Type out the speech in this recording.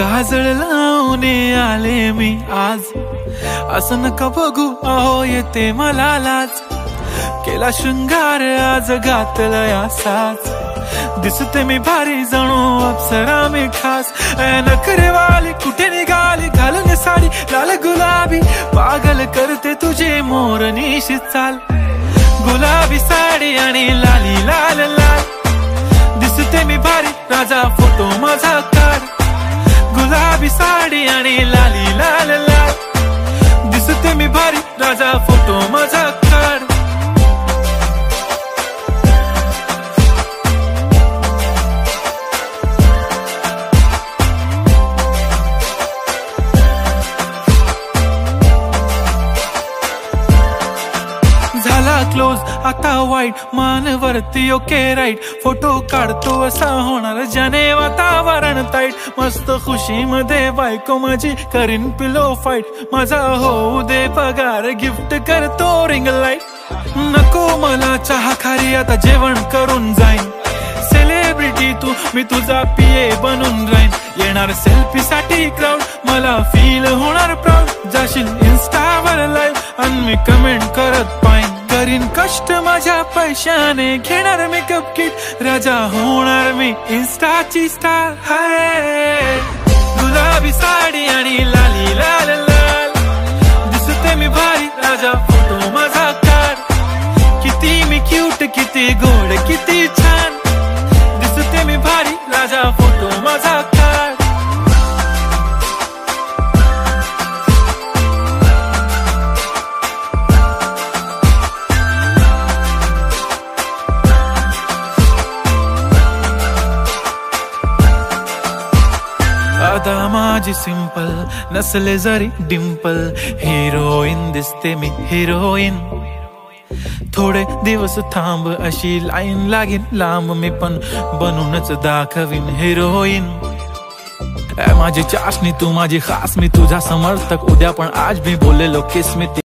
काजळ लावून आले मी आज, असं नका बघू अहो येते मला लाज. केला शृंगार आज घातलाय असाच, दिसते मी भारी जणू अप्सरा मी खास. नखरेवाली कुठे निघाली घालून साडी लाल गुलाबी, पागल करते तुझे मोरनीशी चाल. गुलाबी साडी आणि लाली लाल लाल, दिसते मी भारी राजा फोटो माझा काढ. गुलाबी साडी आणि लाली लाल लाल, दिसते मी भारी राजा फोटो माझा काढ. झाला क्लोज आता वाईट, मानवरती ओके राईट. फोटो काढतो असा होणार ज्याने वातावरण ताईट. मस्त खुशी मध्ये बायको माझी करीन पिलो फाईट. माझा होऊ दे पगार गिफ्ट करतो रिंग लाईट. नको मला चहा खारी आता जेवण करून जाईन. सेलिब्रिटी तू मी तुझा पिये बनून राहीन. येणार सेल्फी साठी क्राऊड मला फील होणार प्राऊड. जाशील इन्स्टावर लाईव्ह आणि मी कमेंट करत पाईन. करीन कष्ट माझ्या पैशाने घेणार मेकअप किट. राजा होणार मी इन्स्टाची स्टार. हाय गुलाबी साडी आणि लाली लाल लाल, दिसते मी भारी राजा फोटो माझा काढ. किती मी क्यूट किती गोड किती छान, दिसते मी भारी राजा फोटो माझा काढ. आता माझी सिंपल नसले जरी डिंपल, हिरोईन दिसते मी हिरोईन. थोडे दिवस थांब अशी लाईन लागेल लांब, मी पण बनूनच दाखवीन हिरोईन. माझी चाशनी तू माझी खास, मी तुझा समर्थक उद्या पण आज मी बोललेलो किस मी.